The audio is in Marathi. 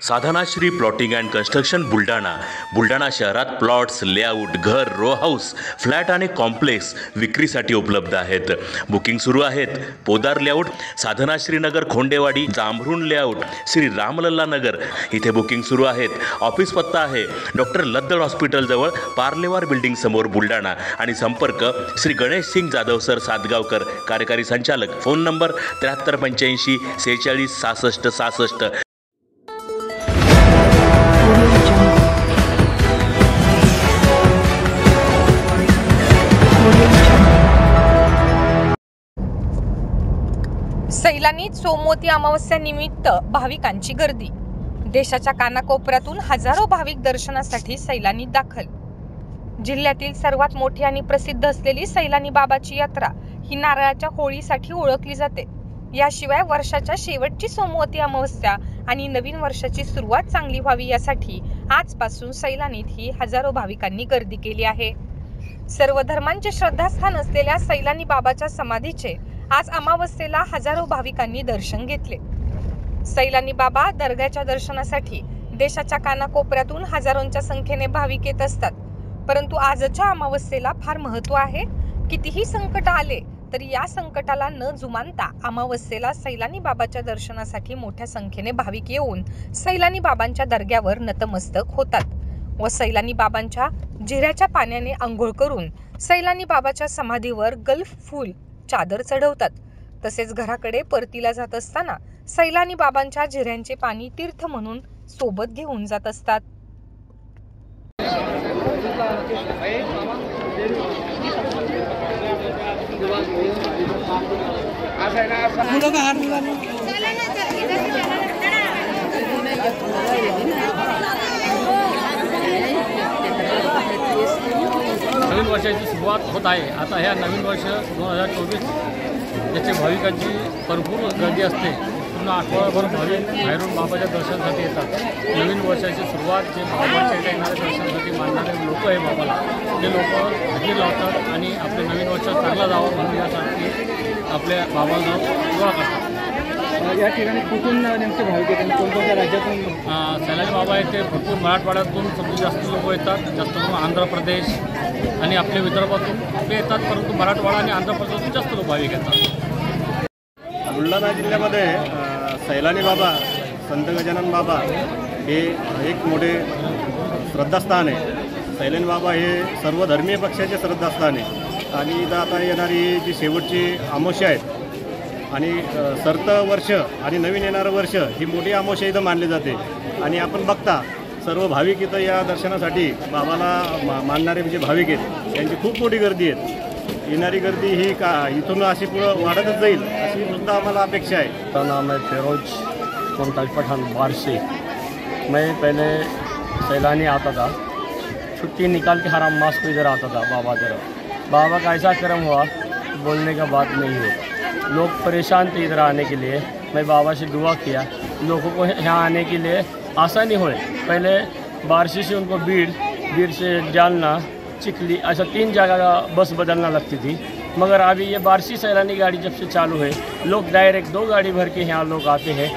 Sadhanashri plotting and construction Buldhana शहरात प्लॉट्स, लेआउट, घर, रो हाऊस, फ्लॅट आणि कॉम्प्लेक्स विक्रीसाठी उपलब्ध आहेत. बुकिंग सुरू आहेत. पोदार लेआउट, साधनाश्री नगर, खोंडेवाडी, जांभरुण लेआउट, श्री रामलल्ला नगर इथे बुकिंग सुरू आहेत. ऑफिस पत्ता आहे डॉक्टर लद्दड हॉस्पिटल जवळ, पार्लेवार बिल्डिंग समोर, बुलढाणा. आणि संपर्क श्री गणेश सिंग जाधव सर सातगावकर, कार्यकारी संचालक. Phone number 7385 46 66 66. सैलानी सोमवती अमावस्यानिमित्त भाविकांची गर्दी. देशाच्या कानाकोपऱ्यातून हजारो भाविक दर्शनासाठी सैलानीत दाखल. जिल्ह्यातील सर्वात मोठी आणि प्रसिद्ध असलेली सैलानी बाबाची यात्रा ही नारळाच्या होळीसाठी ओळखली जाते. याशिवाय वर्षाच्या शेवटची सोमवती अमावस्या आणि नवीन वर्षाची सुरुवात चांगली व्हावी यासाठी आजपासून सैलानीत ही हजारो भाविकांनी गर्दी केली आहे. सर्व धर्मांचे श्रद्धास्थान असलेल्या सैलानी बाबाच्या समाधीचे आज अमावस्येला हजारो भाविकांनी दर्शन घेतले. सैलानी बाबा दर्ग्याच्या दर्शनासाठी देशाच्या कानाकोपऱ्यातून हजारोंच्या संख्येने भाविक येत असतात. परंतु आजच्या अमावस्येला फार महत्त्व आहे. कितीही संकट आले तरी या संकटाला न जुमानता अमावस्येला सैलानी बाबाच्या दर्शनासाठी मोठ्या संख्येने भाविक येऊन सैलानी बाबांच्या दर्ग्यावर नतमस्तक होतात व सैलानी बाबांच्या जिऱ्याच्या पाण्याने आंघोळ करून सैलानी बाबाच्या समाधीवर गल्फ फूल चादर चढवतात. तसेच घराकडे परतीला जात असताना सैलानी बाबांच्या जिऱ्यांचे पाणी तीर्थ म्हणून सोबत घेऊन जात असतात. नवीन वर्षाची सुरुवात होत आहे. आता ह्या नवीन वर्ष 2024 याच्या भाविकांची भरपूर गर्दी असते. पूर्ण आठवडाभर भाविक बाहेरून बाबाच्या दर्शनासाठी येतात. नवीन वर्षाची सुरुवात जे बाबाच्या इथे येणाऱ्या दर्शनासाठी मानणारे लोक आहे बाबाला, ते लोक हजेरी लावतात आणि आपले नवीन वर्ष चांगलं जावं म्हणून यासाठी आपल्या बाबाला दुआ करतात. या ठिकाणी कुठून नेमके भाविक येतात? कोणत्या राज्यातून? सैलानी बाबा येथे भरपूर मराठवाड्यातून सगळी जास्त लोक येतात. जास्त करून आंध्र प्रदेश आणि आपल्या विदर्भातून ते येतात. परंतु मराठवाडा आणि आंध्र प्रदेशातून जास्त लोक भाविक येतात. बुलढाणा जिल्ह्यामध्ये सैलानी बाबा, संत गजानन बाबा हे एक मोठे श्रद्धास्थान आहे. सैलानी बाबा हे सर्व धर्मीय पक्षाचे श्रद्धास्थान आहे. आणि इथं आता येणारी जी शेवटची अमावस्या आहे आणि सरतं वर्ष आणि नवीन येणारं वर्ष ही मोठी अमावस्या इथं मानली जाते. आणि आपण बघता सर्व भाविक इथं या दर्शनासाठी बाबाला मानणारे जे भाविक आहेत त्यांची खूप मोठी गर्दी आहे. येणारी गर्दी ही इथून अशी पुढं वाढतच जाईल अशी सुद्धा आम्हाला अपेक्षा आहे. मेरा नाम है फिरोज मुमताज पठान बारसी. मैं पहले सैलानी आता था, छुट्टी निकाल के हराम मास को इधर आता था बाबा तरफ. बाबा का ऐसा कर्म हुआ, बोलने का बात नहीं है. लोग परेशान थे इधर आने के लिए. मैं बाबा से दुआ किया लोगों को यहाँ आने के लिए आसानी हो. पहले बारसी से उनको बीड़ से जालना, चिखली, ऐसा 3 जगह बस बदलना लगती थी. मगर अभी ये बारसी सैलानी गाड़ी जब से चालू है, लोग डायरेक्ट 2 गाड़ी भर के यहाँ लोग आते हैं.